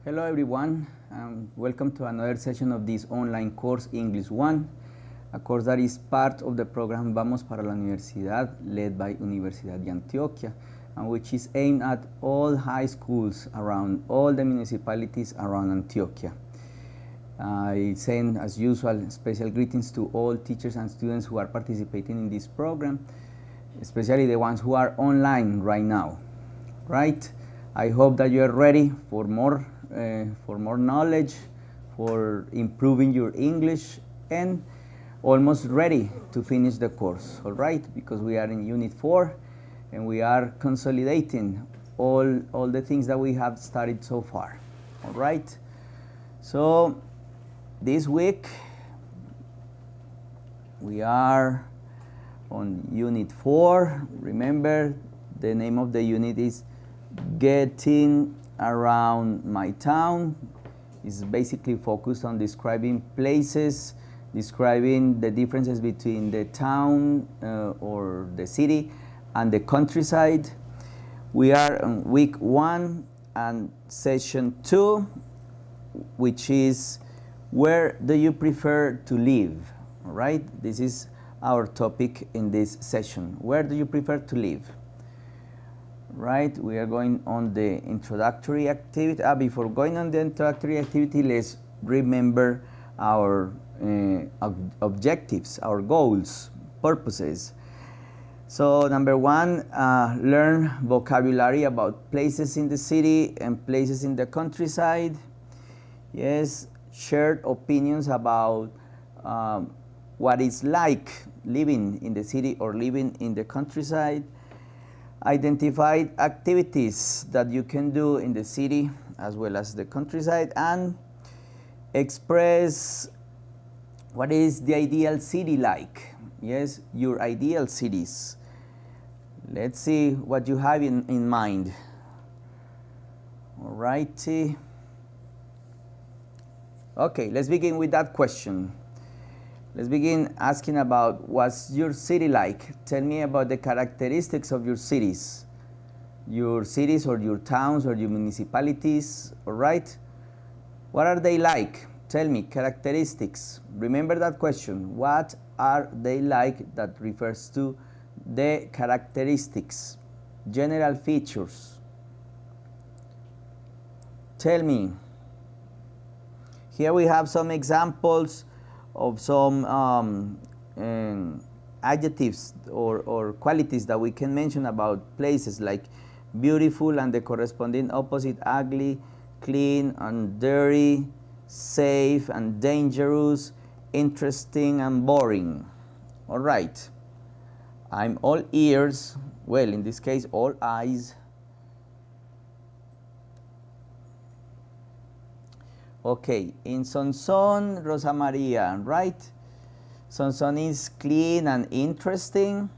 Hello everyone, welcome to another session of this online course English 1, a course that is part of the program Vamos para la Universidad led by Universidad de Antioquia, and which is aimed at all high schools around all the municipalities around Antioquia. I send, as usual, special greetings to all teachers and students who are participating in this program, especially the ones who are online right now, right? I hope that you are ready for more knowledge, for improving your English, and almost ready to finish the course, all right? Because we are in Unit 4, and we are consolidating all the things that we have studied so far, all right? So this week, we are on Unit 4. Remember, the name of the unit is Getting Around My Town. Is basically focused on describing places, describing the differences between the town or the city and the countryside. We are on week 1 and session 2, which is where do you prefer to live? All right, this is our topic in this session. Where do you prefer to live? Right, we are going on the introductory activity. Before going on the introductory activity, let's remember our objectives, our goals, purposes. So number 1, learn vocabulary about places in the city and places in the countryside. Yes, shared opinions about what it's like living in the city or living in the countryside. Identify activities that you can do in the city as well as the countryside, and express what is the ideal city like. Yes, your ideal cities. Let's see what you have in mind. All righty. Okay, let's begin with that question. Let's begin asking about what's your city like. Tell me about the characteristics of your cities or your towns or your municipalities, all right? What are they like? Tell me, characteristics. Remember that question. What are they like? That refers to the characteristics, general features. Tell me. Here we have some examples of some adjectives or qualities that we can mention about places, like beautiful and the corresponding opposite, ugly, clean and dirty, safe and dangerous, interesting and boring. All right, I'm all ears, well, in this case all eyes. Okay, in Sonson, Rosa Maria, right? Sonson is clean and interesting.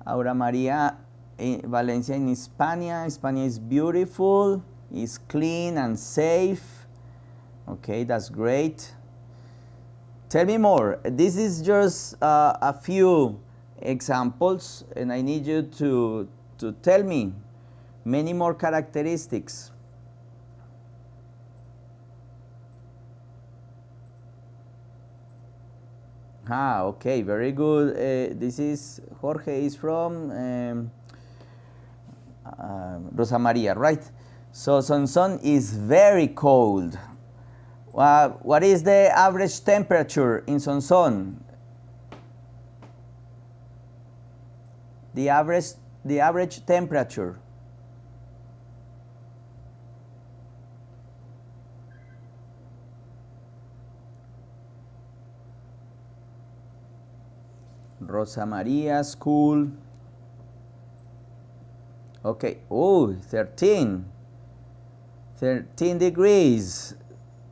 Aura Maria, Valencia in España. España is beautiful, is clean and safe. Okay, that's great. Tell me more. This is just a few examples, and I need you to tell me many more characteristics. Okay, very good. This is Jorge is from Rosa Maria, right? So Sonson is very cold. What is the average temperature in Sonson? The average temperature. Rosa Maria School. Okay, 13 degrees.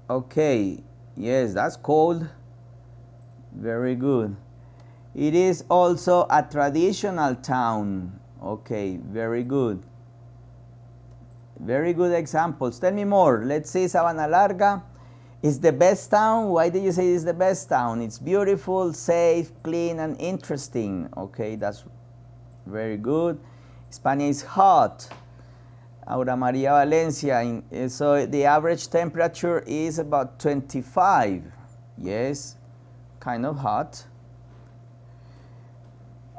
Okay, yes, that's cold. Very good. It is also a traditional town. Okay, very good. Very good examples. Tell me more. Let's see, Sabana Larga. It's the best town. Why did you say it's the best town? It's beautiful, safe, clean, and interesting. Okay, that's very good. España is hot. Aura Maria Valencia, so the average temperature is about 25. Yes, kind of hot.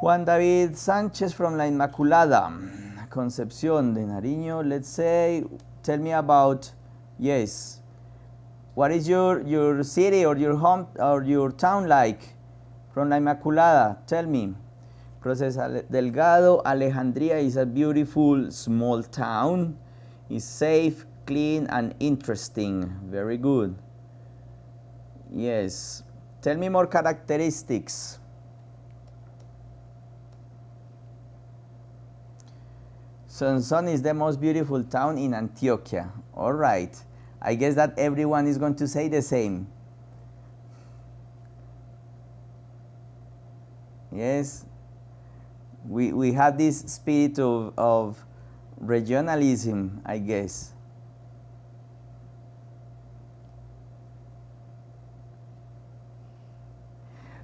Juan David Sanchez from La Inmaculada, Concepción de Nariño, let's say, tell me about, yes, what is your city or your home or your town like? From La Inmaculada, tell me. Procesa Delgado, Alejandría is a beautiful small town. It's safe, clean, and interesting. Very good. Yes. Tell me more characteristics. Sonsón is the most beautiful town in Antioquia. All right. I guess that everyone is going to say the same. Yes. We have this spirit of regionalism, I guess.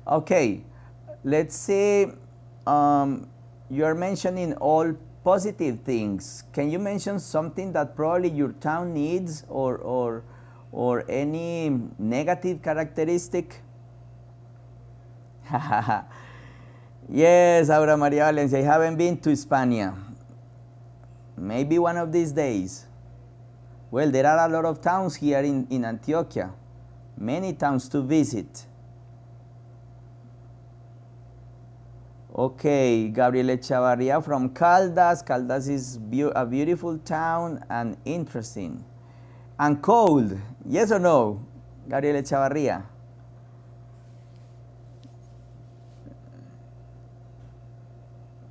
Okay, let's say you're mentioning all positive things. Can you mention something that probably your town needs or any negative characteristic? Yes, Aura Maria Valencia, I haven't been to España. Maybe one of these days. Well, there are a lot of towns here in Antioquia. Many towns to visit. Okay, Gabriel Echavarria from Caldas. Caldas is a beautiful town and interesting. And cold, yes or no, Gabriel Echavarria?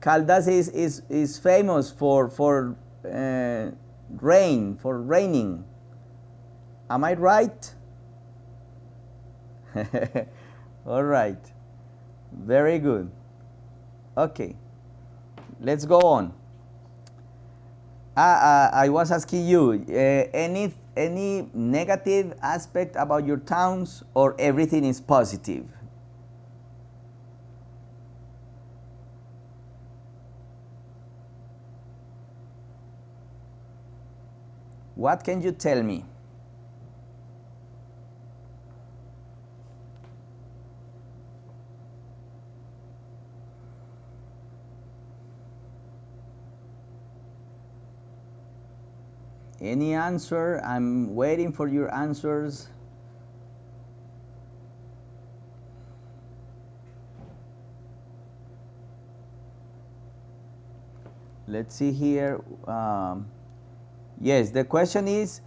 Caldas is famous for rain, for raining. Am I right? All right. Very good. Okay. Let's go on. I was asking you, any negative aspect about your towns, or everything is positive? What can you tell me? Any answer? I'm waiting for your answers. Let's see here. Yes, the question is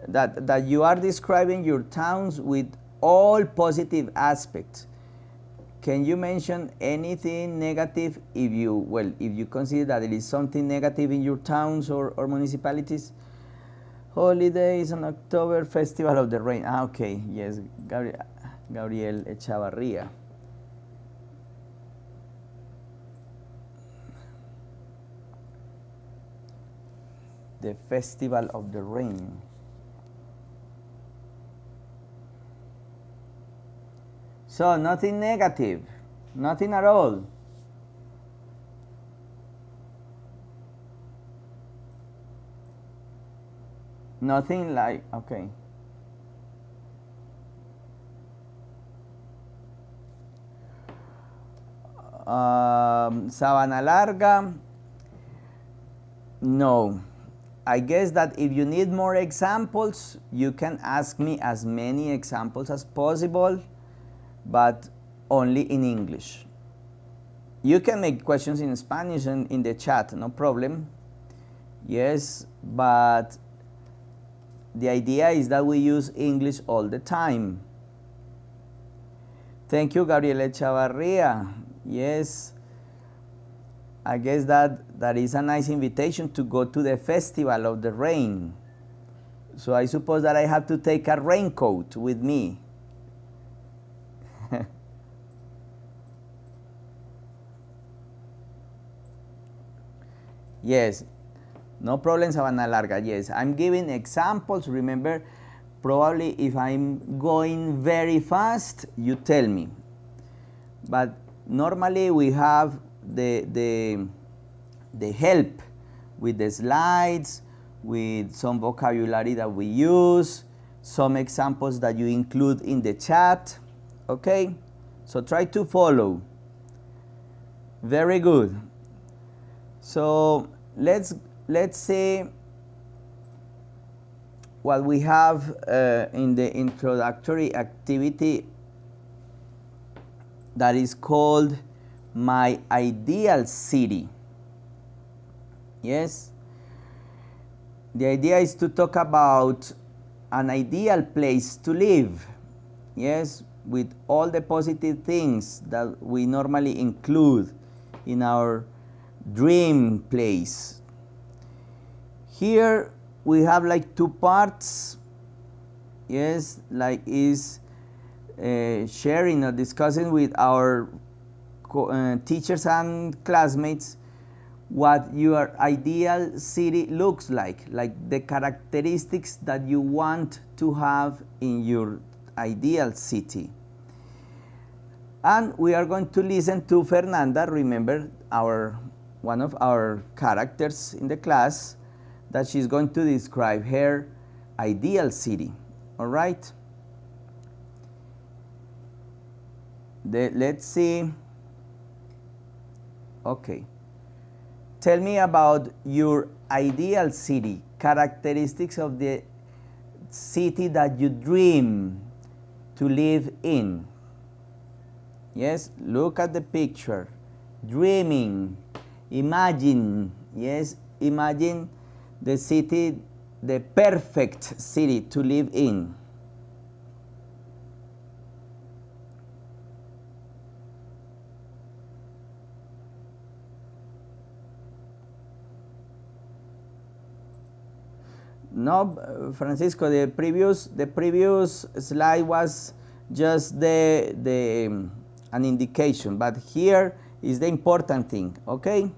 that you are describing your towns with all positive aspects. Can you mention anything negative if you consider that there is something negative in your towns or municipalities? Holidays on October, Festival of the Rain. Okay, yes, Gabriel Echavarria. The Festival of the Rain. So nothing negative, nothing at all. Nothing like, okay. Sabana Larga, no. I guess that if you need more examples, you can ask me as many examples as possible, but only in English. You can make questions in Spanish and in the chat, no problem. Yes, but the idea is that we use English all the time. Thank you, Gabriela Chavarria. Yes, I guess that is a nice invitation to go to the Festival of the Rain. So I suppose that I have to take a raincoat with me. Yes, no problem, Sabana Larga. Yes, I'm giving examples. Remember, probably if I'm going very fast, you tell me. But normally we have the help with the slides, with some vocabulary that we use, some examples that you include in the chat. Okay, so try to follow. Very good. So let's see what we have in the introductory activity that is called My Ideal City. Yes, the idea is to talk about an ideal place to live. Yes, with all the positive things that we normally include in our dream place. Here we have like two parts. Yes, like is sharing or discussing with our teachers and classmates what your ideal city looks like the characteristics that you want to have in your ideal city. And we are going to listen to Fernanda, remember one of our characters in the class, that she's going to describe her ideal city. All right? Let's see. Okay. Tell me about your ideal city, characteristics of the city that you dream to live in. Yes, look at the picture. Dreaming, imagine, yes, imagine the city, the perfect city to live in. No, Francisco, the previous slide was just an indication, but here is the important thing, okay?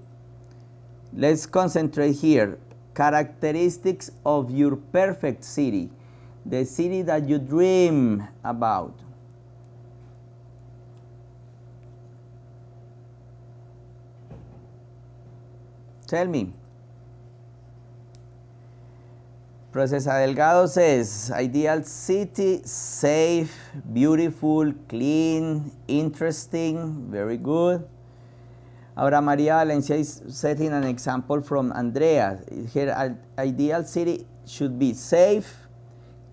Let's concentrate here. Characteristics of your perfect city, the city that you dream about. Tell me. Procesa Delgado says, ideal city, safe, beautiful, clean, interesting, very good. Ahora María Valencia is setting an example from Andrea. Her ideal city should be safe,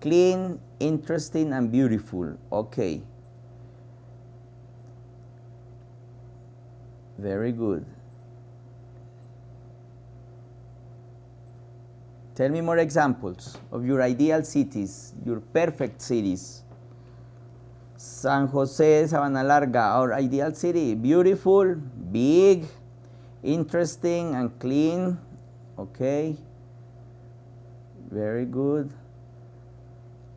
clean, interesting, and beautiful. Okay. Very good. Tell me more examples of your ideal cities, your perfect cities. San Jose, Sabana Larga, our ideal city, beautiful, big, interesting, and clean. Okay, very good.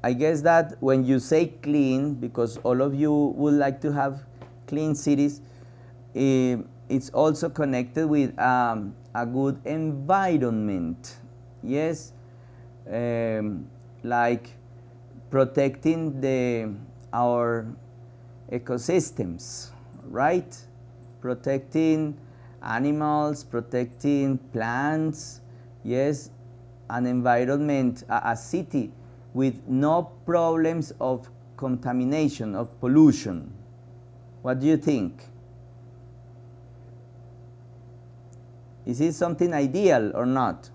I guess that when you say clean, because all of you would like to have clean cities, it's also connected with a good environment. Yes, like protecting our ecosystems, right? Protecting animals, protecting plants, yes, an environment, a city with no problems of contamination, of pollution. What do you think? Is it something ideal or not?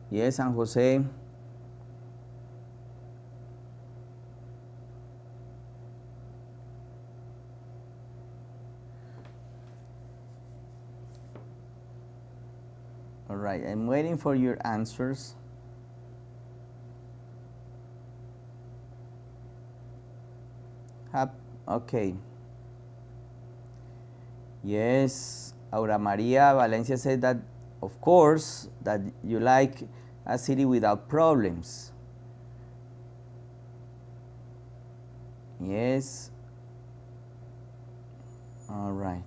Yes, San Jose. All right, I'm waiting for your answers. Okay. Yes, Aura Maria Valencia said that of course, that you like a city without problems. Yes. All right.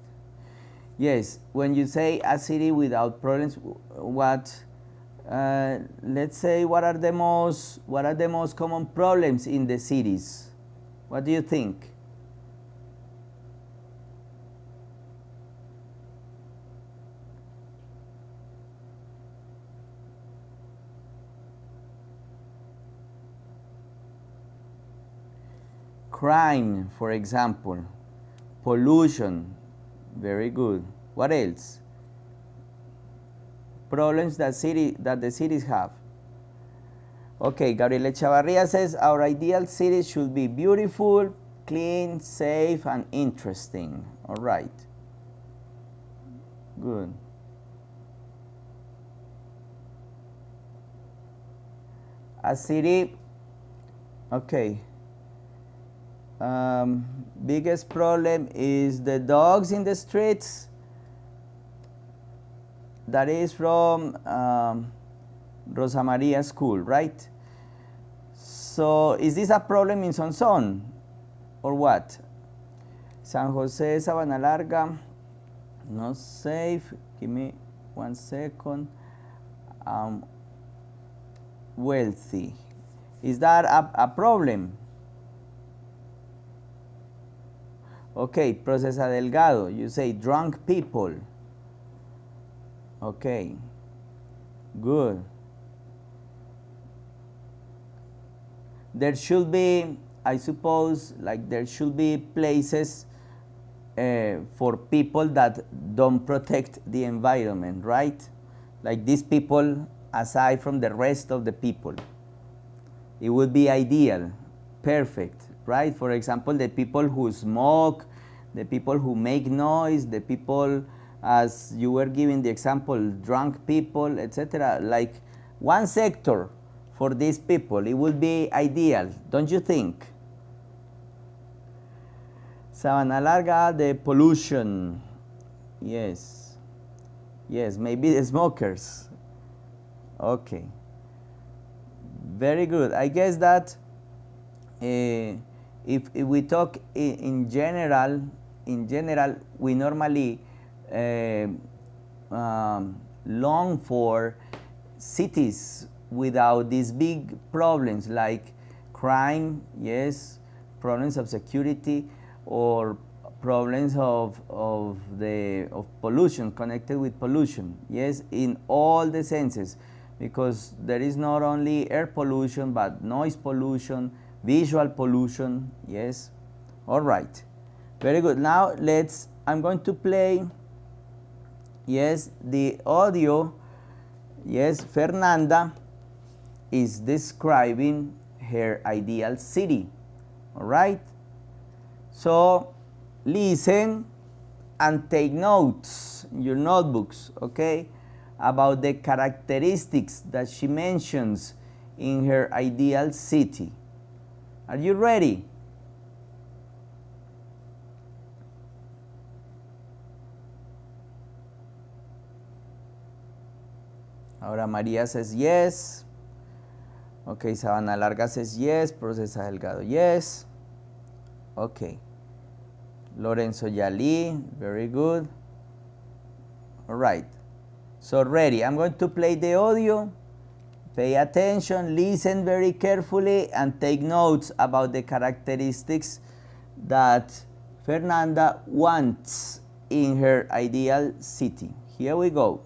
Yes, when you say a city without problems, what, let's say, what are the most common problems in the cities? What do you think? Crime, for example, pollution, very good. What else? Problems that the cities have. Okay, Gabriela Chavarria says our ideal city should be beautiful, clean, safe, and interesting. All right. Good. A city, okay. Biggest problem is the dogs in the streets. That is from Rosa Maria School, right? So is this a problem in Sonsón or what? San Jose, Sabana Larga, not safe. Give me 1 second. Wealthy. Is that a problem? Okay, Procesa Delgado, you say drunk people. Okay, good. There should be, I suppose, like there should be places for people that don't protect the environment, right? Like these people aside from the rest of the people. It would be ideal, perfect, right? For example, the people who smoke, the people who make noise, the people, as you were giving the example, drunk people, etc. Like one sector for these people, it would be ideal, don't you think? Sabana Larga, the pollution, yes, yes, maybe the smokers. Okay, very good. I guess that if we talk in general, we normally long for cities without these big problems like crime, yes, problems of security, or problems of pollution, connected with pollution, yes, in all the senses, because there is not only air pollution but noise pollution, visual pollution, yes. All right, very good. Now I'm going to play, yes, the audio. Yes, Fernanda is describing her ideal city. All right, so listen and take notes in your notebooks, okay, about the characteristics that she mentions in her ideal city. Are you ready? Ahora María says yes. Okay, Sabana Larga says yes. Procesa Delgado, yes. Okay. Lorenzo Yali, very good. All right. So ready. I'm going to play the audio. Pay attention, listen very carefully, and take notes about the characteristics that Fernanda wants in her ideal city. Here we go.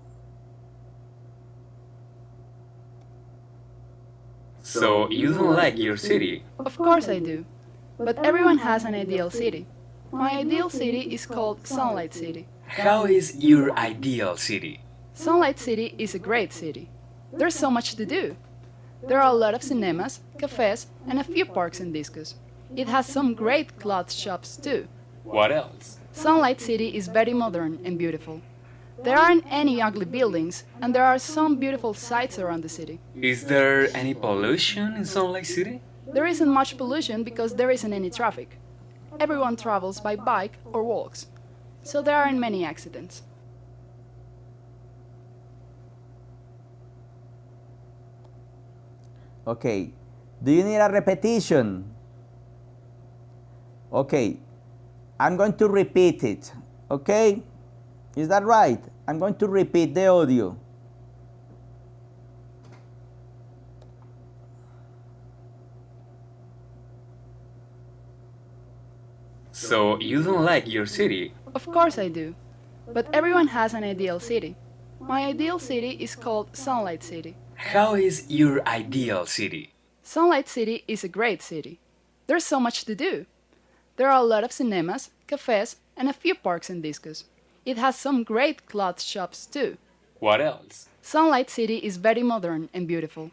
So you don't like your city? Of course I do. But everyone has an ideal city. My ideal city is called Sunlight City. How is your ideal city? Sunlight City is a great city. There's so much to do. There are a lot of cinemas, cafes, and a few parks and discos. It has some great clothes shops too. What else? Sunlight City is very modern and beautiful. There aren't any ugly buildings, and there are some beautiful sights around the city. Is there any pollution in Sunlight City? There isn't much pollution because there isn't any traffic. Everyone travels by bike or walks, so there aren't many accidents. Okay. Do you need a repetition? Okay. I'm going to repeat it. Okay? Is that right? I'm going to repeat the audio. So you don't like your city? Of course I do. But everyone has an ideal city. My ideal city is called Sunlight City. How is your ideal city? Sunlight City is a great city. There's so much to do. There are a lot of cinemas, cafes, and a few parks and discos. It has some great clothes shops too. What else? Sunlight City is very modern and beautiful.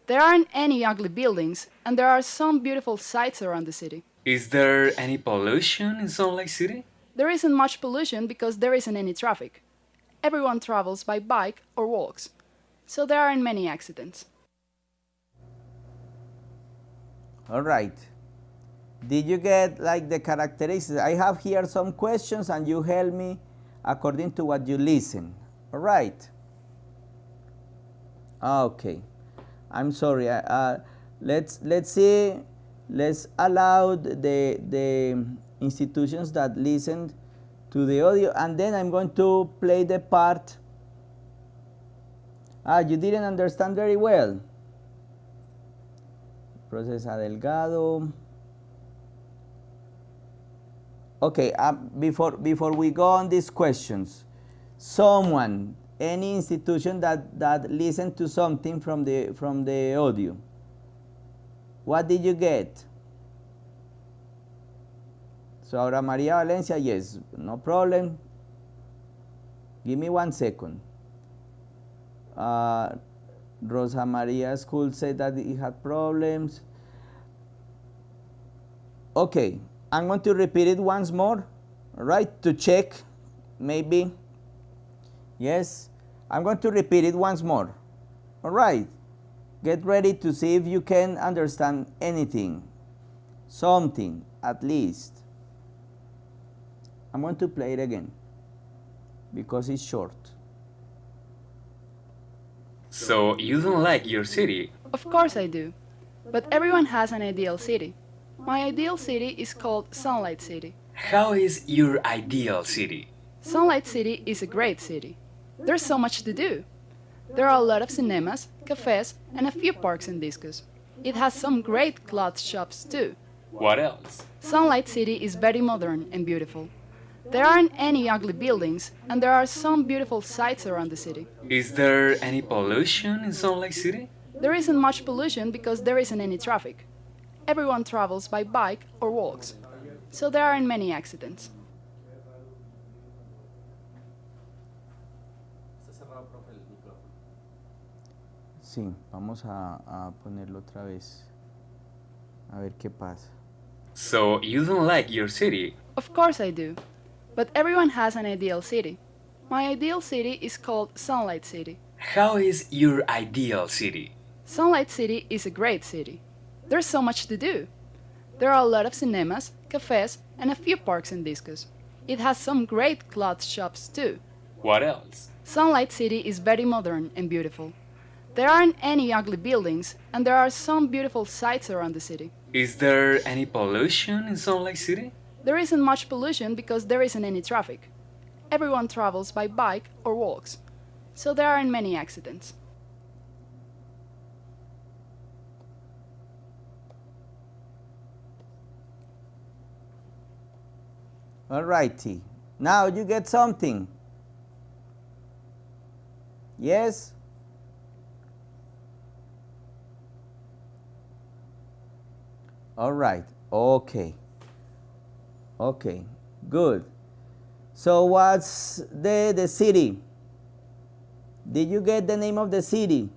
There aren't any ugly buildings, and there are some beautiful sights around the city. Is there any pollution in Salt Lake City? There isn't much pollution because there isn't any traffic. Everyone travels by bike or walks, so there aren't many accidents. All right. Did you get like the characteristics? I have here some questions and you help me according to what you listen. All right. Okay. I'm sorry. Let's see. Let's allow the institutions that listened to the audio, and then I'm going to play the part. You didn't understand very well. Procesa Delgado. Okay, before we go on these questions, someone, any institution that listened to something from the audio, what did you get? So ahora Maria Valencia, yes, no problem. Give me 1 second. Rosa Maria School said that he had problems. Okay, I'm going to repeat it once more, all right, to check, maybe. Yes, I'm going to repeat it once more, all right. Get ready to see if you can understand anything, something at least. I'm going to play it again because it's short. So you don't like your city? Of course I do. But everyone has an ideal city. My ideal city is called Sunlight City. How is your ideal city? Sunlight City is a great city. There's so much to do. There are a lot of cinemas, cafes, and a few parks and discos. It has some great clothes shops too. What else? Sunlight City is very modern and beautiful. There aren't any ugly buildings, and there are some beautiful sights around the city. Is there any pollution in Salt Lake City? There isn't much pollution because there isn't any traffic. Everyone travels by bike or walks, so there aren't many accidents. Sí, vamos a ponerlo otra vez. A ver qué pasa. So you don't like your city? Of course I do. But everyone has an ideal city. My ideal city is called Sunlight City. How is your ideal city? Sunlight City is a great city. There's so much to do. There are a lot of cinemas, cafes, and a few parks and discos. It has some great clothes shops too. What else? Sunlight City is very modern and beautiful. There aren't any ugly buildings, and there are some beautiful sights around the city. Is there any pollution in Salt Lake City? There isn't much pollution because there isn't any traffic. Everyone travels by bike or walks, so there aren't many accidents. All righty. Now you get something. Yes? All right. Okay. Okay. Good. So what's the city? Did you get the name of the city?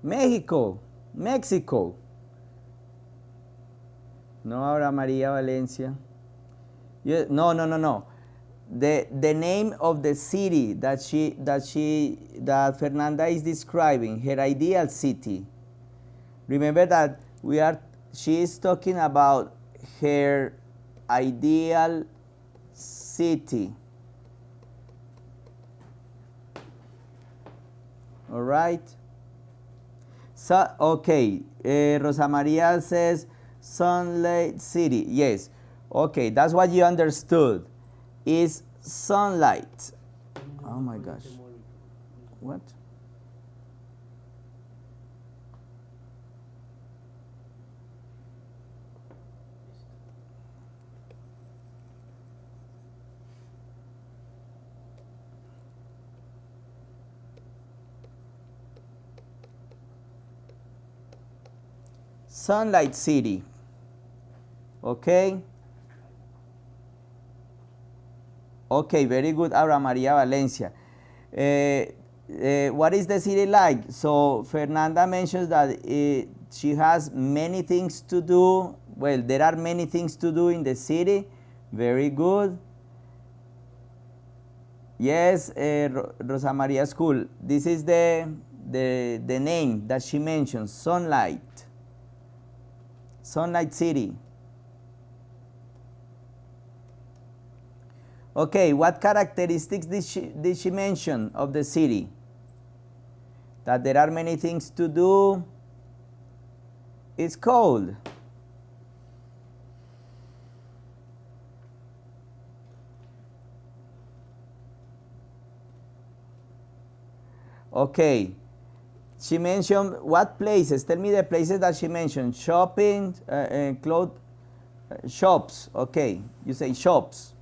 México, Mexico. No ahora María Valencia. No. The name of the city that Fernanda is describing, her ideal city. Remember that she is talking about her ideal city. All right. So, okay, Rosa Maria says sunlight city. Yes. Okay, that's what you understood. Is sunlight. Oh my gosh. What? Sunlight city. Okay. Okay, very good, Aura Maria Valencia. What is the city like? So Fernanda mentions that she has many things to do. Well, there are many things to do in the city. Very good. Yes, Rosa Maria School. This is the name that she mentions, Sunlight. Sunlight City. Okay, what characteristics did she mention of the city? That there are many things to do. It's cold. Okay. She mentioned what places? Tell me the places that she mentioned. Shopping, clothes, shops. Okay, you say shops.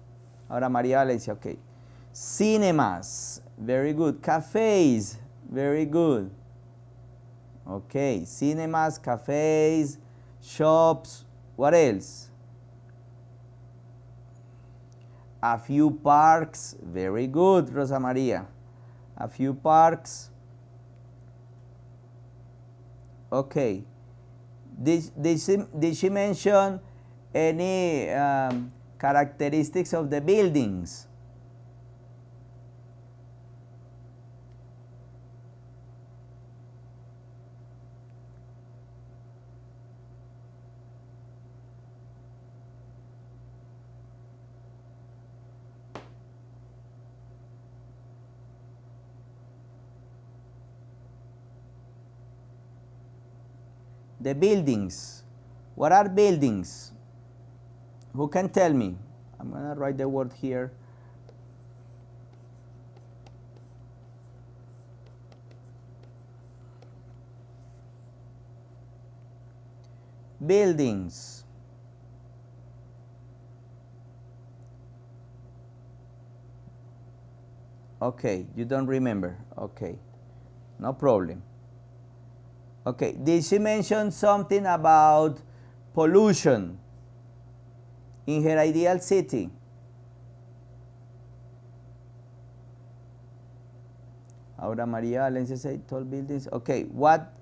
Ahora María Valencia, okay. Cinemas, very good. Cafes, very good. Okay, cinemas, cafes, shops. What else? A few parks, very good, Rosa María. A few parks. Okay. Did she mention any characteristics of the buildings? The buildings. What are buildings? Who can tell me? I'm going to write the word here. Buildings. Okay, you don't remember. Okay, no problem. Okay, did she mention something about pollution in her ideal city? Aura Maria Valencia said tall buildings. Okay, what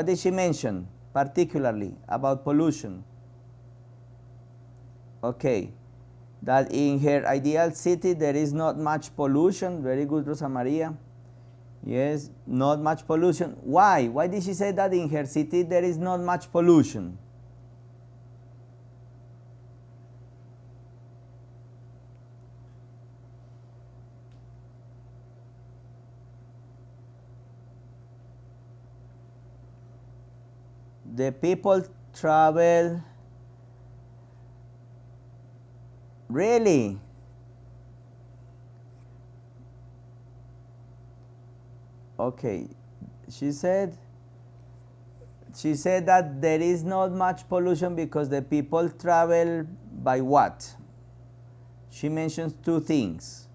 did she mention particularly about pollution? Okay, that in her ideal city there is not much pollution. Very good, Rosa Maria. Yes, not much pollution. Why? Why did she say that in her city there is not much pollution? The people travel. Really? Okay, she said that there is not much pollution because the people travel by what? She mentions two things.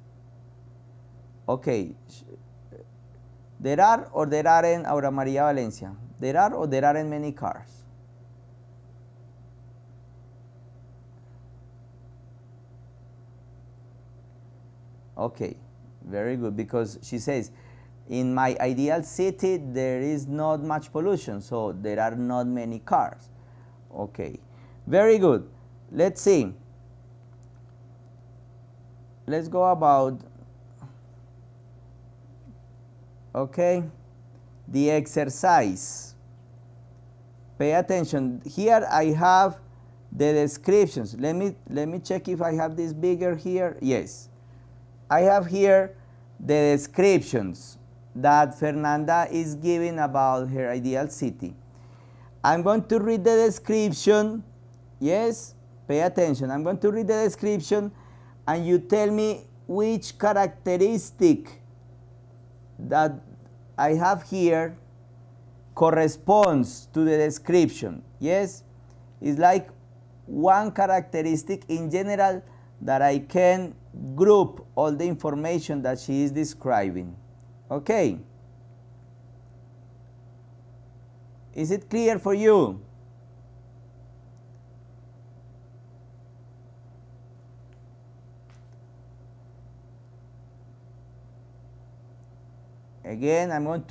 Okay, there are or there aren't, Aura Maria Valencia? There are or there aren't many cars? Okay, very good, because she says, in my ideal city, there is not much pollution, so there are not many cars. Okay, very good. Let's see. Let's go about, okay, the exercise. Pay attention. Here I have the descriptions. Let me check if I have this bigger here. Yes. I have here the descriptions that Fernanda is giving about her ideal city. I'm going to read the description. Yes, pay attention. I'm going to read the description and you tell me which characteristic that I have here corresponds to the description. Yes, it's like one characteristic in general that I can group all the information that she is describing. Okay. Is it clear for you? Again, I'm going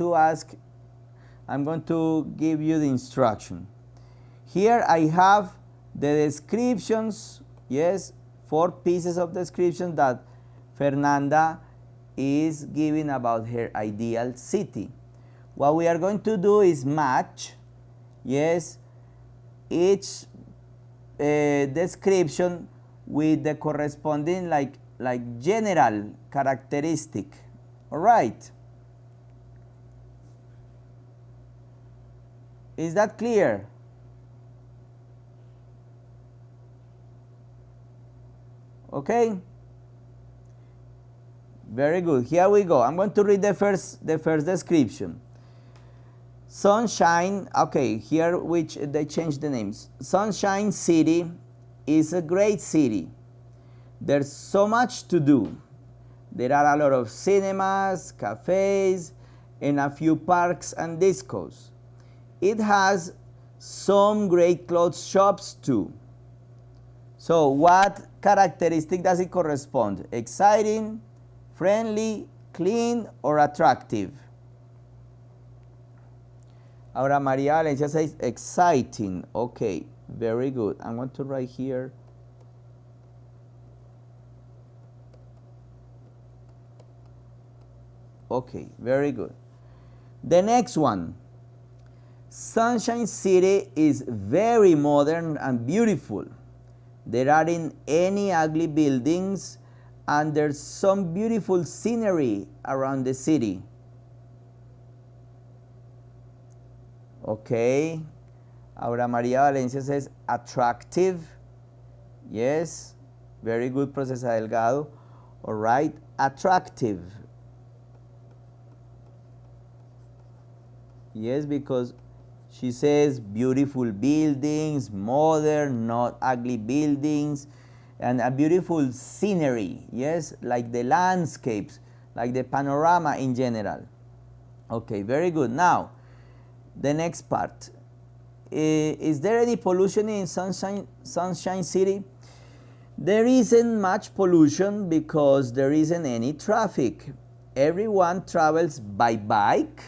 to give you the instruction. Here I have the descriptions, yes, 4 pieces of description that Fernanda is giving about her ideal city. What we are going to do is match, yes, each description with the corresponding like general characteristic. All right. Is that clear? Okay. Very good. Here we go. I'm going to read the first description. Sunshine, okay, here which they changed the names. Sunshine City is a great city. There's so much to do. There are a lot of cinemas, cafes, and a few parks and discos. It has some great clothes shops too. So what characteristic does it correspond? Exciting, friendly, clean, or attractive? Ahora María Valencia says exciting. Okay, very good. I'm going to write here. Okay, very good. The next one. Sunshine City is very modern and beautiful. There aren't any ugly buildings and there's some beautiful scenery around the city. Okay. Ahora María Valencia says attractive. Yes. Very good, Procesa Delgado. All right. Attractive. Yes, because she says beautiful buildings, modern, not ugly buildings, and a beautiful scenery. Yes, like the landscapes, like the panorama in general. Okay, very good. Now, the next part. Is there any pollution in Sunshine City? There isn't much pollution because there isn't any traffic. Everyone travels by bike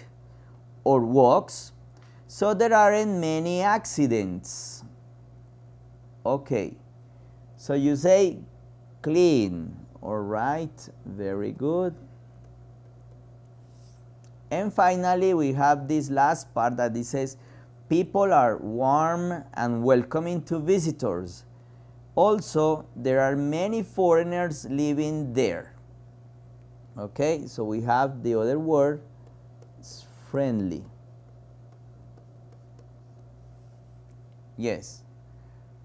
or walks, so there aren't many accidents. Okay, so you say clean. All right, very good. And finally, we have this last part that it says, people are warm and welcoming to visitors. Also, there are many foreigners living there. Okay, so we have the other word, it's friendly. Yes,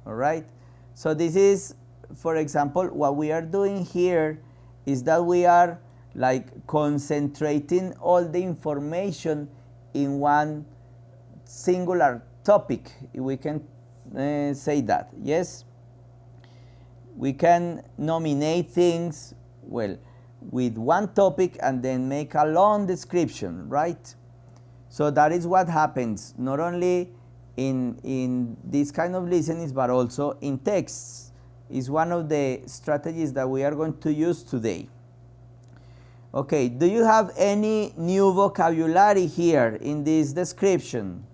all right. So this is, for example, what we are doing here is that we are like concentrating all the information in one singular topic. We can say that, yes. We can nominate things, well, with one topic and then make a long description, right? So that is what happens, not only in this kind of listenings, but also in texts. Is one of the strategies that we are going to use today. Okay, do you have any new vocabulary here in this description?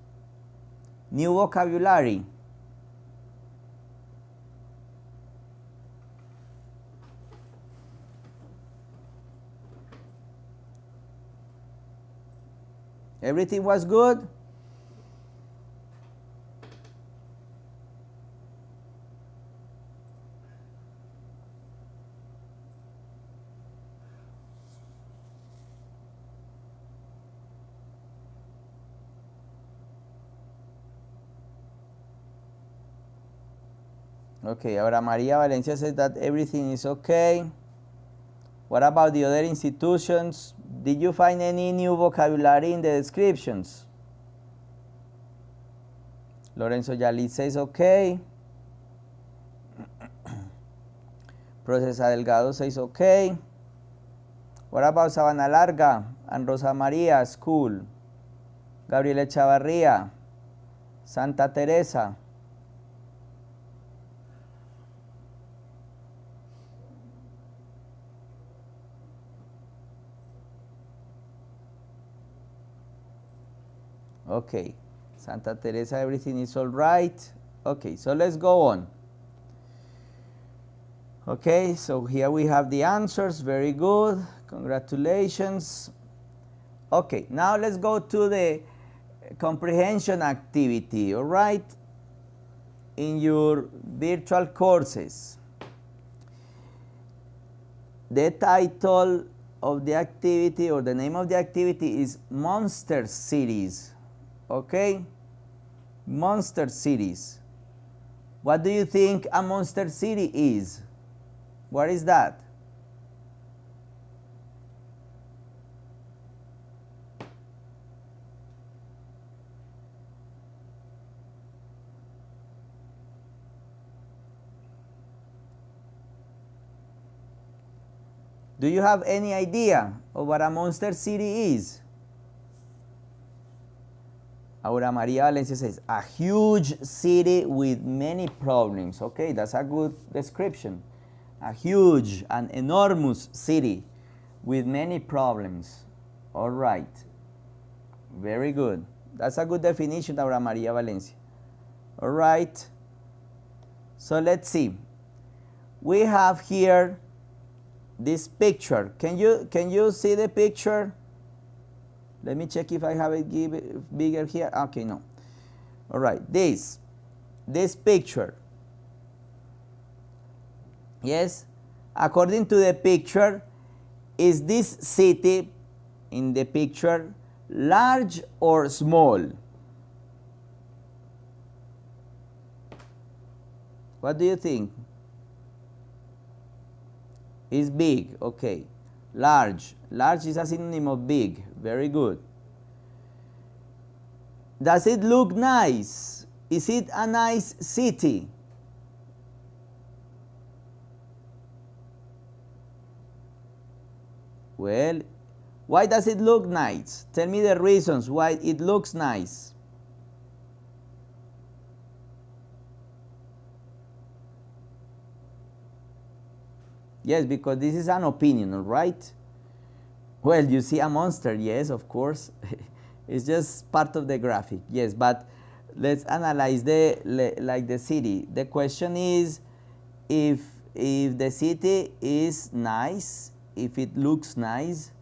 New vocabulary. Everything was good? Okay, ahora Maria Valencia says that everything is okay. What about the other institutions? Did you find any new vocabulary in the descriptions? Lorenzo Yalit says okay. Procesa Delgado says okay. What about Sabana Larga and Rosa Maria School? Gabriela Chavarría, Santa Teresa. Okay, Santa Teresa, everything is all right. Okay, so let's go on. Okay, so here we have the answers. Very good. Congratulations. Okay, now let's go to the comprehension activity, all right? In your virtual courses. The title of the activity or the name of the activity is Monster Cities. Okay? Monster cities. What do you think a monster city is? What is that? Do you have any idea of what a monster city is? Aura Maria Valencia says, a huge city with many problems. Okay, that's a good description. A huge, an enormous city with many problems. All right. Very good. That's a good definition, Aura Maria Valencia. All right. So let's see. We have here this picture. Can you see the picture? Let me check if I have it bigger here. Okay, no. All right, this picture. Yes, according to the picture, is this city in the picture large or small? What do you think? It's big, okay. Large. Large is a synonym of big. Very good. Does it look nice? Is it a nice city? Well, why does it look nice? Tell me the reasons why it looks nice. Yes, because this is an opinion, all right? Well, you see a monster, yes, of course. It's just part of the graphic, yes, but let's analyze the city. The question is if the city is nice, if it looks nice.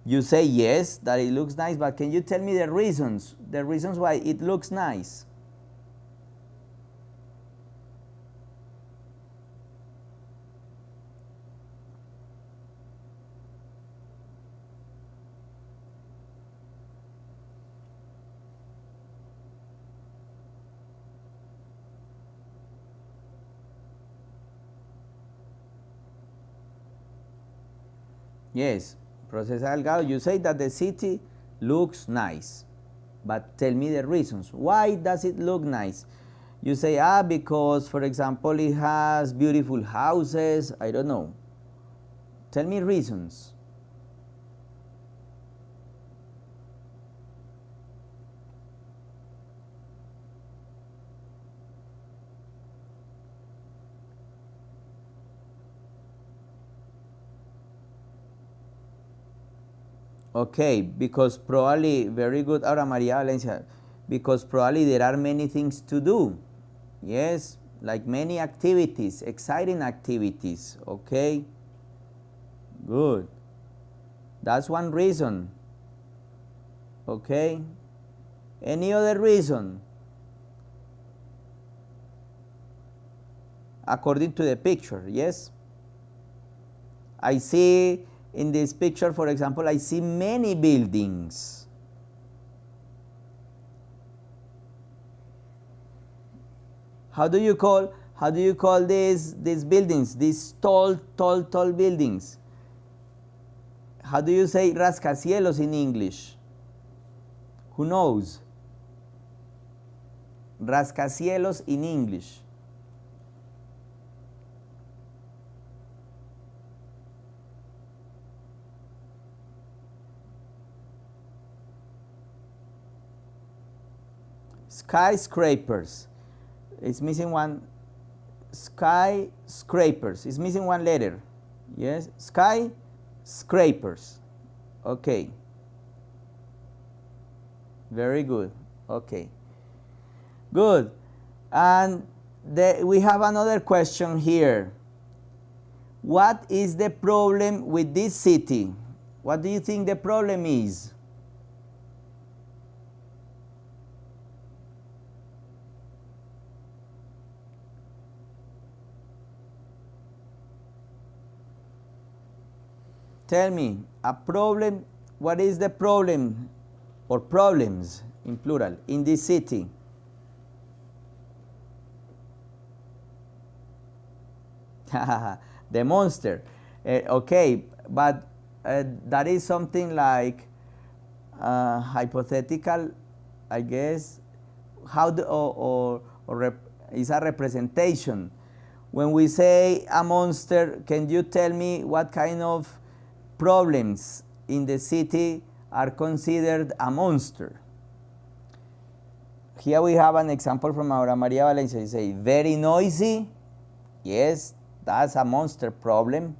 You say yes, that it looks nice, but can you tell me the reasons why it looks nice? Yes, Procesa Delgado, you say that the city looks nice, but tell me the reasons. Why does it look nice? You say, because, for example, it has beautiful houses. I don't know. Tell me reasons. Okay, because probably, very good, Aura Maria Valencia, because probably there are many things to do. Yes, like many activities, exciting activities. Okay, good. That's one reason. Okay, any other reason? According to the picture, yes. I see in this picture, for example, I see many buildings. How do you call How do you call these buildings? These tall buildings. How do you say rascacielos in English? Who knows? Rascacielos in English. Skyscrapers. It's missing one. Skyscrapers. It's missing one letter. Yes. Skyscrapers. Okay. Very good. Okay. Good. And we have another question here. What is the problem with this city? What do you think the problem is? Tell me, a problem, what is the problem or problems in plural in this city? The monster. Okay, but that is something like hypothetical, I guess. How do, is a representation. When we say a monster, can you tell me what kind of problems in the city are considered a monster? Here we have an example from Aura Maria Valencia. You say, very noisy. Yes, that's a monster problem.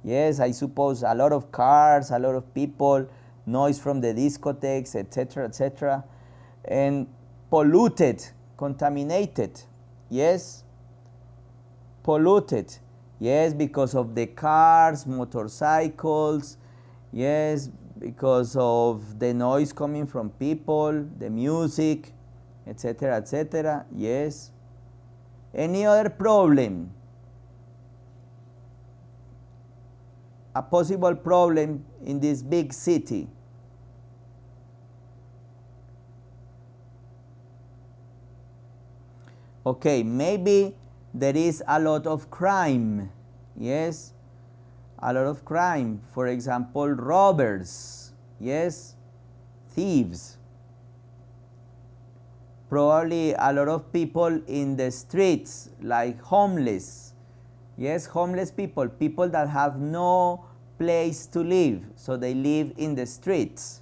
Yes, I suppose a lot of cars, a lot of people, noise from the discotheques, etc., etc. And polluted, contaminated. Yes, polluted. Yes, because of the cars, motorcycles. Yes, because of the noise coming from people, the music, etc., etc. Yes. Any other problem? A possible problem in this big city? Okay, maybe there is a lot of crime. Yes, a lot of crime. For example, robbers. Yes, thieves. Probably a lot of people in the streets, like homeless. Yes, homeless people, people that have no place to live, so they live in the streets.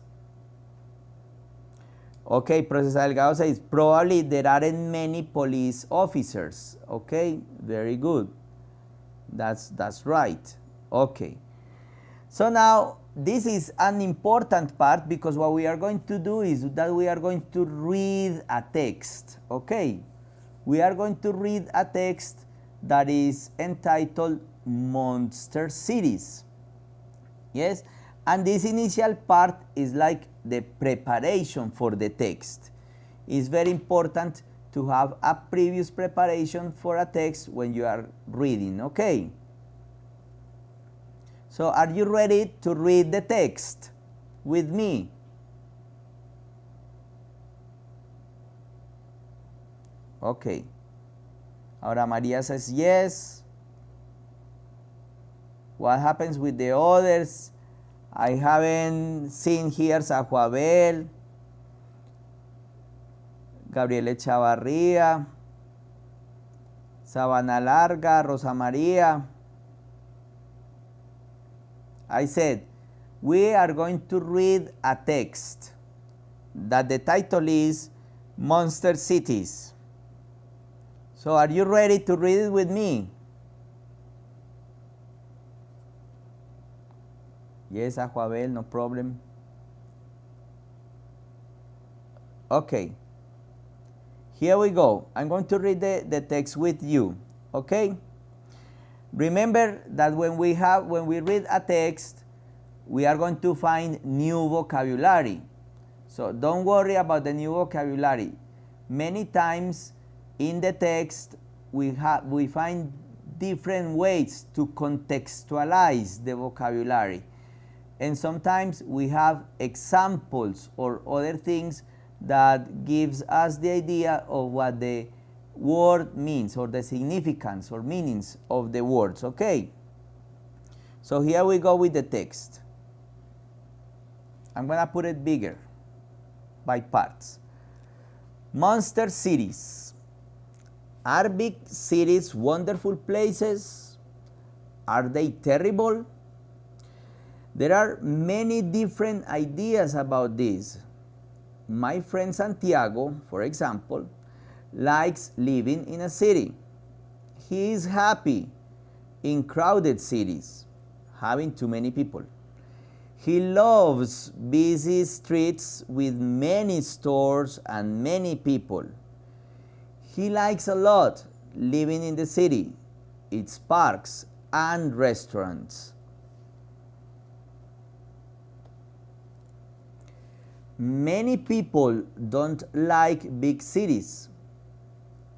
Okay, Professor Delgado says probably there aren't many police officers. Okay, very good. That's right. Okay. So now this is an important part, because what we are going to do is that we are going to read a text. Okay, we are going to read a text that is entitled Monster Cities. Yes, and this initial part is like the preparation for the text. It's very important to have a previous preparation for a text when you are reading. Okay, so are you ready to read the text with me? Okay. Ahora Maria says yes. What happens with the others? I haven't seen here Sajuabel, Gabriela Chavarría, Sabana Larga, Rosa María. I said, we are going to read a text that the title is Monster Cities. So are you ready to read it with me? Yes, Ajuabel, no problem. Okay. Here we go. I'm going to read the text with you. Okay? Remember that when we read a text, we are going to find new vocabulary. So don't worry about the new vocabulary. Many times in the text we find different ways to contextualize the vocabulary. And sometimes we have examples or other things that gives us the idea of what the word means, or the significance or meanings of the words. Okay, so here we go with the text. I'm gonna put it bigger by parts. Monster cities. Are big cities wonderful places? Are they terrible? There are many different ideas about this. My friend Santiago, for example, likes living in a city. He is happy in crowded cities, having too many people. He loves busy streets with many stores and many people. He likes a lot living in the city, its parks and restaurants. Many people don't like big cities.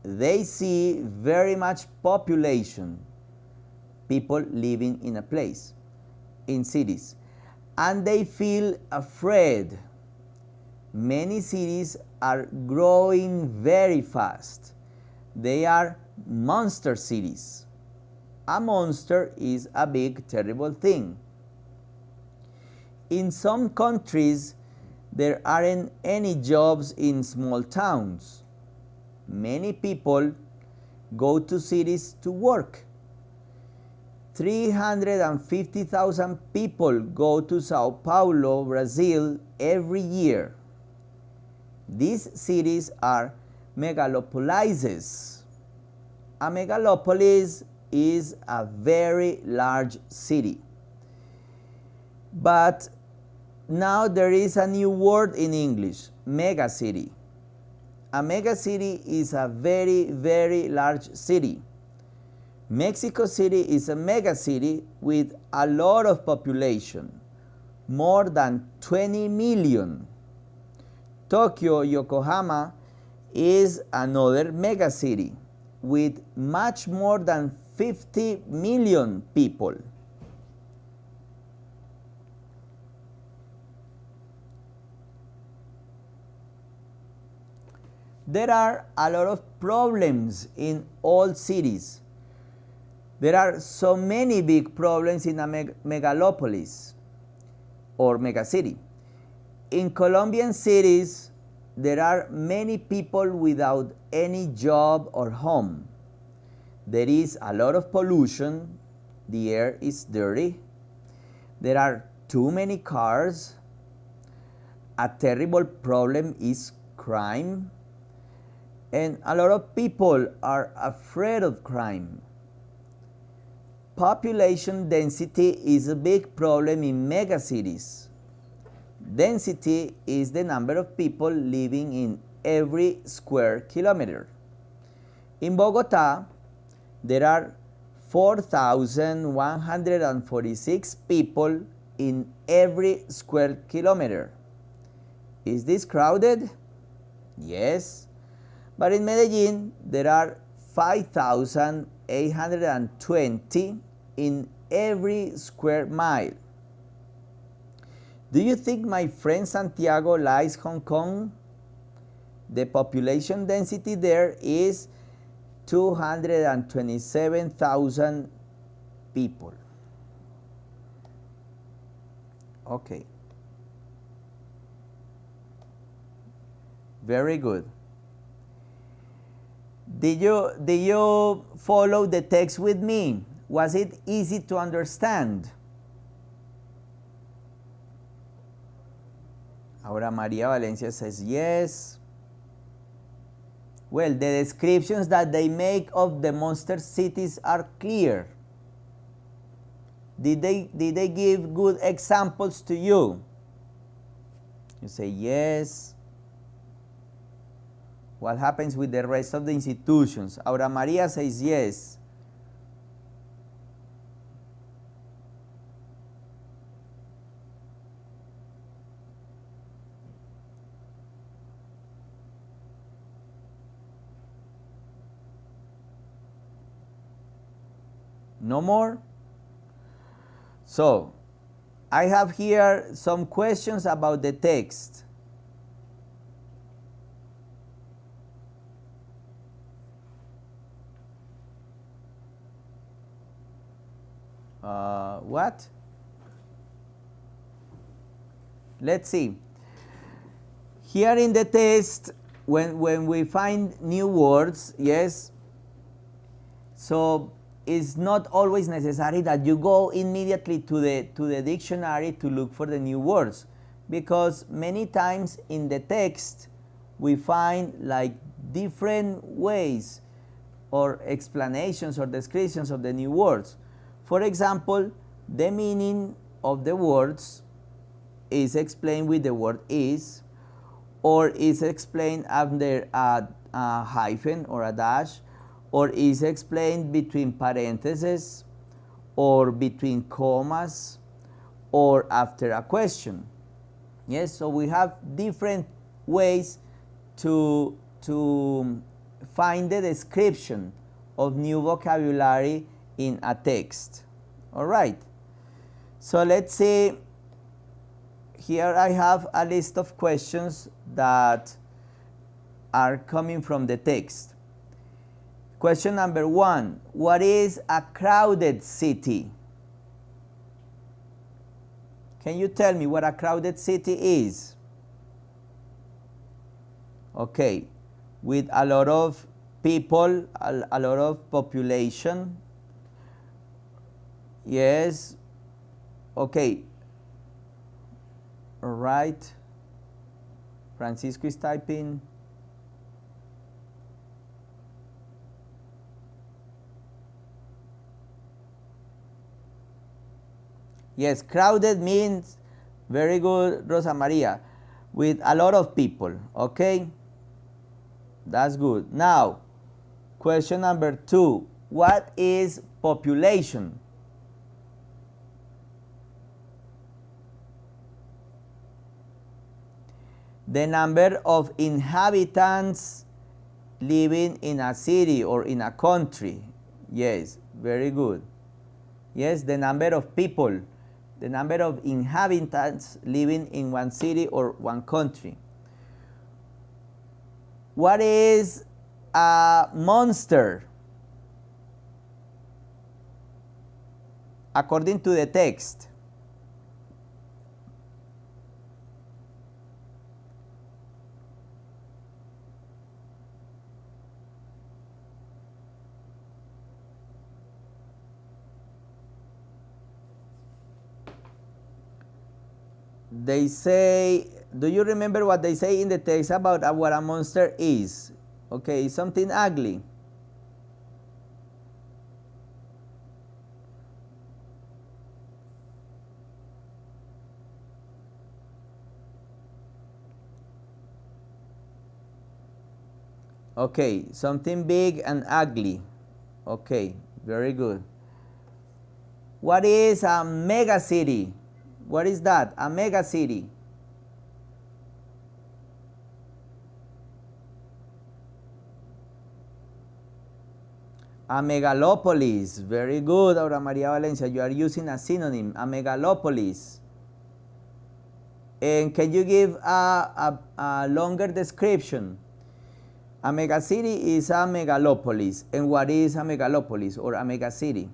They see very much population, people living in a place, in cities, and they feel afraid. Many cities are growing very fast. They are monster cities. A monster is a big, terrible thing. In some countries, there aren't any jobs in small towns. Many people go to cities to work. 350,000 people go to Sao Paulo, Brazil every year. These cities are megalopolises. A megalopolis is a very large city. But now there is a new word in English, megacity. A megacity is a very, very large city. Mexico City is a megacity with a lot of population, more than 20 million. Tokyo, Yokohama is another megacity with much more than 50 million people. There are a lot of problems in all cities. There are so many big problems in a megalopolis or megacity. In Colombian cities, there are many people without any job or home. There is a lot of pollution. The air is dirty. There are too many cars. A terrible problem is crime. And a lot of people are afraid of crime. Population density is a big problem in megacities. Density is the number of people living in every square kilometer. In Bogota, there are 4,146 people in every square kilometer. Is this crowded? Yes. But in Medellin, there are 5,820 in every square mile. Do you think my friend Santiago likes Hong Kong? The population density there is 227,000 people. Okay. Very good. Did you follow the text with me? Was it easy to understand? Ahora María Valencia says yes. Well, the descriptions that they make of the monster cities are clear. Did they give good examples to you? You say yes. What happens with the rest of the institutions? Aura Maria says yes. No more? So, I have here some questions about the text. What? Let's see. Here in the test, when we find new words, yes, so it's not always necessary that you go immediately to the dictionary to look for the new words, because many times in the text we find like different ways or explanations or descriptions of the new words. For example, the meaning of the words is explained with the word is, or is explained under a hyphen or a dash, or is explained between parentheses, or between commas, or after a question. Yes, so we have different ways to find the description of new vocabulary in a text. All right, so let's see. Here I have a list of questions that are coming from the text. Question number 1. What is a crowded city? Can you tell me what a crowded city is? Okay, with a lot of people, a lot of population. Yes. Okay. All right. Francisco is typing. Yes, crowded means, very good, Rosa Maria, with a lot of people, okay? That's good. Now, question number 2. What is population? The number of inhabitants living in a city or in a country. Yes, very good. Yes, the number of people, the number of inhabitants living in one city or one country. What is a monster? According to the text. They say, do you remember what they say in the text about what a monster is? Okay, something ugly. Okay, something big and ugly. Okay, very good. What is a mega city? What is that? A mega city. A megalopolis. Very good, Aura Maria Valencia. You are using a synonym, a megalopolis. And can you give a longer description? A megacity is a megalopolis. And what is a megalopolis or a megacity?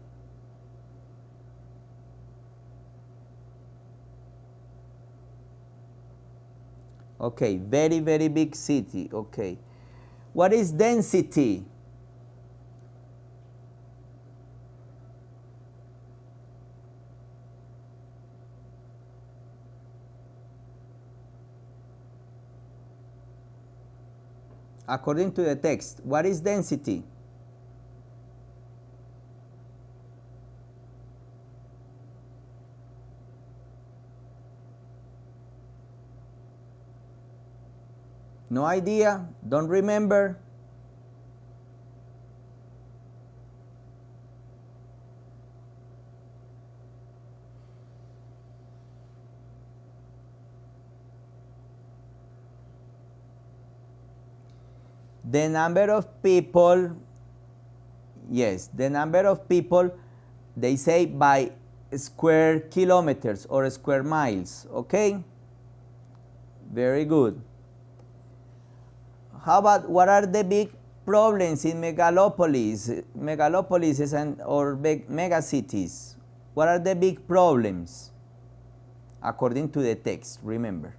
Okay, very, very big city. Okay. What is density? According to the text, what is density? No idea? Don't remember? The number of people, yes, the number of people, they say by square kilometers or square miles, okay? Very good. How about what are the big problems in megalopolis, megalopolises or big megacities? What are the big problems? According to the text, remember.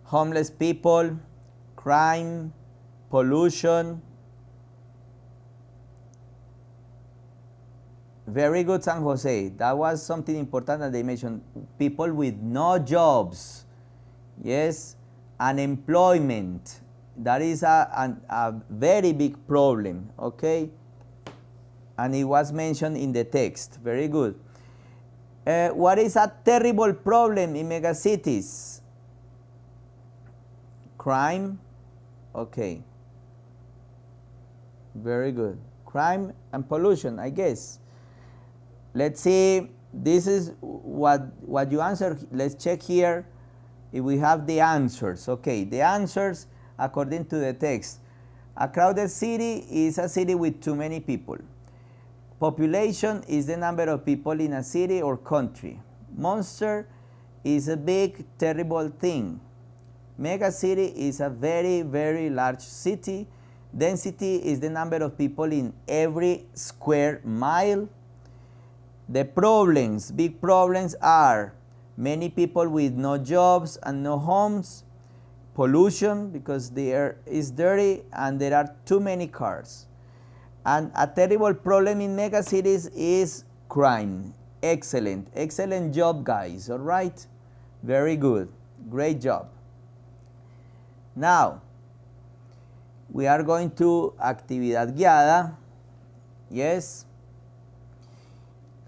Homeless people, crime, pollution. Very good, San Jose. That was something important that they mentioned. People with no jobs. Yes, unemployment. That is a very big problem, okay? And it was mentioned in the text. Very good. What is a terrible problem in megacities? Crime. Okay. Very good. Crime and pollution, I guess. Let's see, this is what you answered. Let's check here if we have the answers. Okay, the answers according to the text. A crowded city is a city with too many people. Population is the number of people in a city or country. Monster is a big, terrible thing. Mega city is a very, very large city. Density is the number of people in every square mile. The problems, big problems are many people with no jobs and no homes, pollution because the air is dirty and there are too many cars. And a terrible problem in megacities is crime. Excellent. Excellent job, guys. All right? Very good. Great job. Now, we are going to actividad guiada. Yes.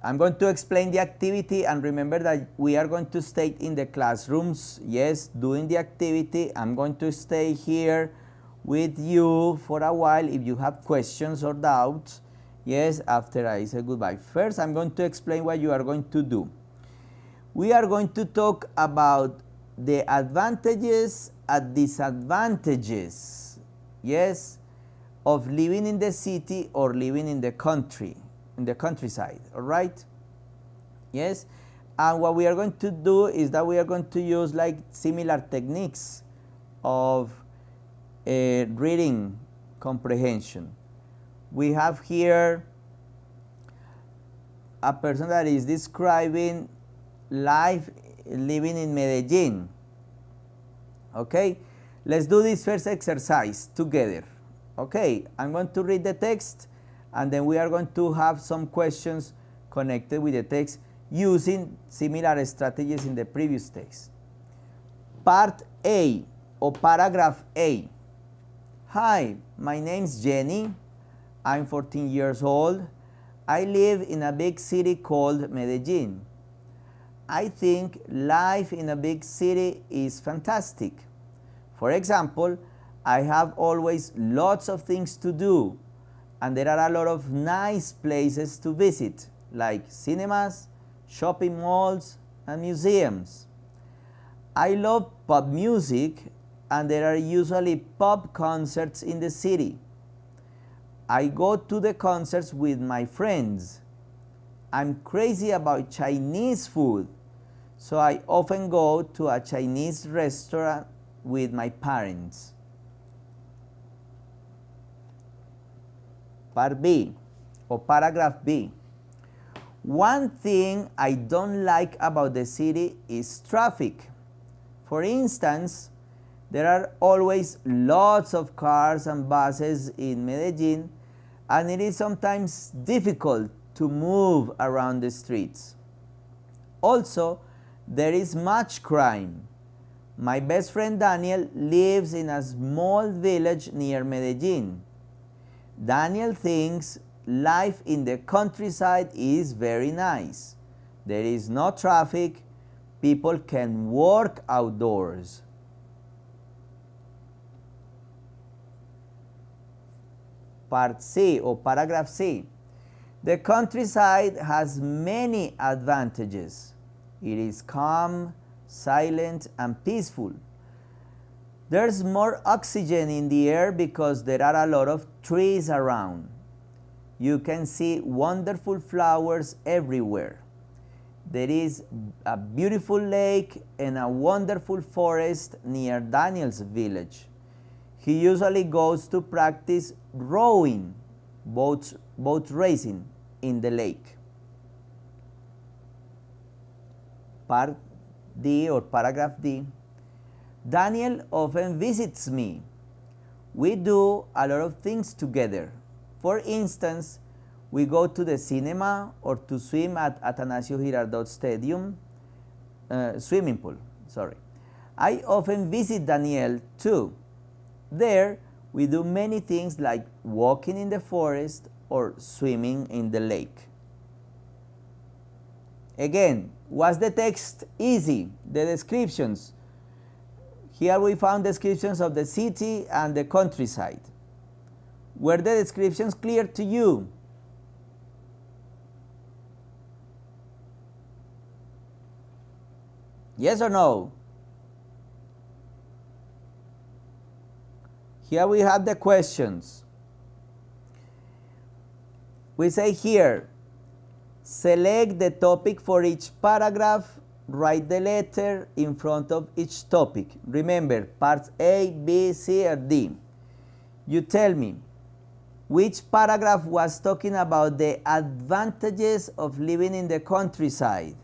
I'm going to explain the activity, and remember that we are going to stay in the classrooms, yes, doing the activity. I'm going to stay here with you for a while if you have questions or doubts, yes, after I say goodbye. First, I'm going to explain what you are going to do. We are going to talk about the advantages and disadvantages, yes, of living in the city or living in the country. In the countryside, all right? Yes, and what we are going to do is that we are going to use like similar techniques of reading comprehension. We have here a person that is describing life living in Medellin. Okay, let's do this first exercise together. Okay, I'm going to read the text, and then we are going to have some questions connected with the text using similar strategies in the previous text. Part A or paragraph A. Hi, my name's Jenny. I'm 14 years old. I live in a big city called Medellin. I think life in a big city is fantastic. For example, I have always lots of things to do, and there are a lot of nice places to visit, like cinemas, shopping malls, and museums. I love pop music, and there are usually pop concerts in the city. I go to the concerts with my friends. I'm crazy about Chinese food, so I often go to a Chinese restaurant with my parents. Part B or paragraph B. One thing I don't like about the city is traffic. For instance, there are always lots of cars and buses in Medellin, and it is sometimes difficult to move around the streets. Also, there is much crime. My best friend Daniel lives in a small village near Medellin. Daniel thinks life in the countryside is very nice. There is no traffic. People can work outdoors. Part C or paragraph C. The countryside has many advantages. It is calm, silent, and peaceful. There's more oxygen in the air because there are a lot of trees around. You can see wonderful flowers everywhere. There is a beautiful lake and a wonderful forest near Daniel's village. He usually goes to practice rowing, boat racing, in the lake. Part D or paragraph D. Daniel often visits me. We do a lot of things together. For instance, we go to the cinema or to swim at Atanasio Girardot Stadium, swimming pool, sorry. I often visit Daniel too. There, we do many things like walking in the forest or swimming in the lake. Again, was the text easy? The descriptions. Here we found descriptions of the city and the countryside. Were the descriptions clear to you? Yes or no? Here we have the questions. We say here, select the topic for each paragraph, write the letter in front of each topic. Remember, parts A, B, C, or D. You tell me, which paragraph was talking about the advantages of living in the countryside?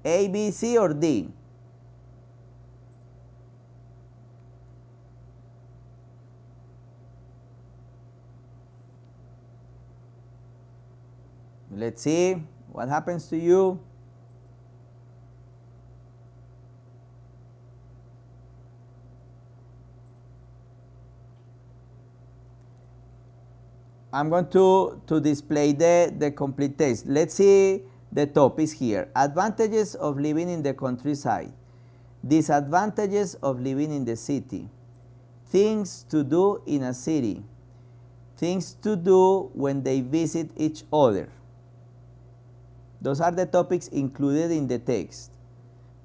A, B, C, or D? Let's see what happens to you. I'm going to display the complete text. Let's see the topics here. Advantages of living in the countryside. Disadvantages of living in the city. Things to do in a city. Things to do when they visit each other. Those are the topics included in the text.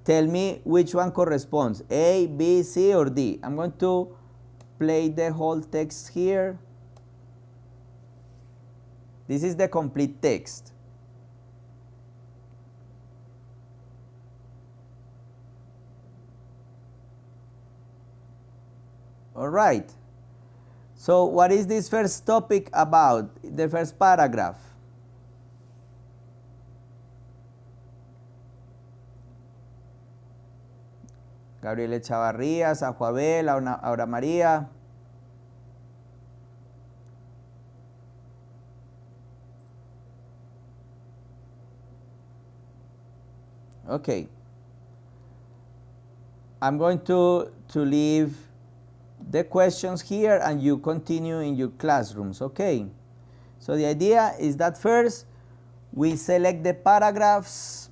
Tell me which one corresponds, A, B, C, or D. I'm going to play the whole text here. This is the complete text. All right. So what is this first topic about, the first paragraph? Gabriel Echavarría, Sajo Abel, Aura María. Okay. I'm going to leave the questions here and you continue in your classrooms, okay? So the idea is that first we select the paragraphs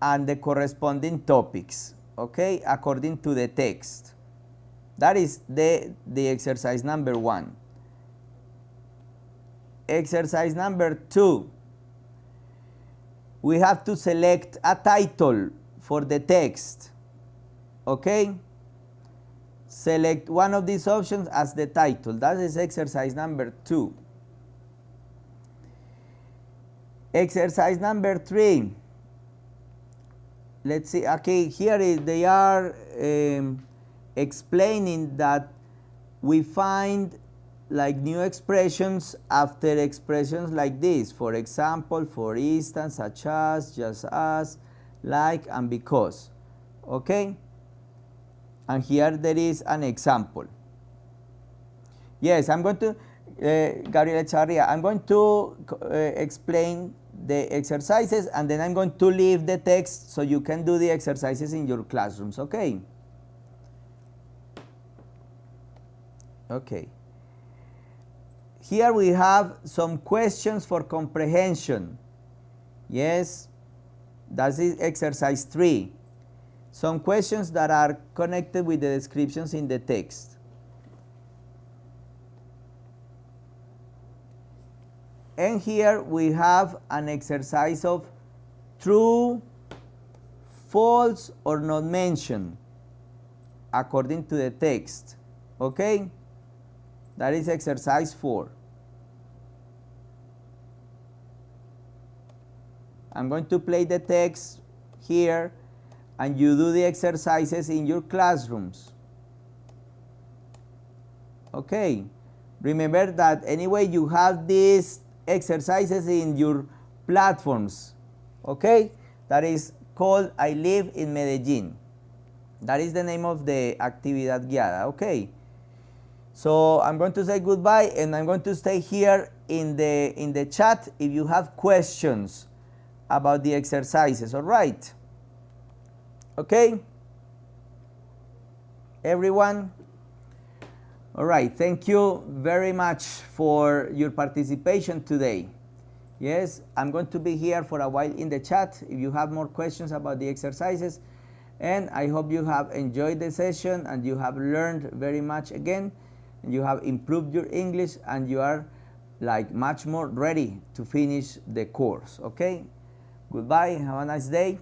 and the corresponding topics, okay, according to the text. That is the exercise number 1. Exercise number 2. We have to select a title for the text, okay? Select one of these options as the title. That is exercise number 2. Exercise number 3. Let's see, okay, here they are explaining that we find like new expressions after expressions like this. For example, for instance, such as, just as, like, and because. Okay? And here there is an example. Yes, I'm going to, Gabriela Echavarría, I'm going to explain the exercises and then I'm going to leave the text so you can do the exercises in your classrooms, okay? Okay. Here we have some questions for comprehension. Yes, that is exercise 3. Some questions that are connected with the descriptions in the text. And here we have an exercise of true, false, or not mentioned according to the text. Okay? That is exercise 4. I'm going to play the text here, and you do the exercises in your classrooms. Okay, remember that anyway you have these exercises in your platforms. Okay, that is called I Live in Medellin. That is the name of the actividad guiada. Okay, so I'm going to say goodbye, and I'm going to stay here in the chat if you have questions about the exercises. All right. Okay, everyone. All right, thank you very much for your participation today. Yes, I'm going to be here for a while in the chat if you have more questions about the exercises, and I hope you have enjoyed the session and you have learned very much again, and you have improved your English, and you are like much more ready to finish the course. Okay, goodbye, have a nice day.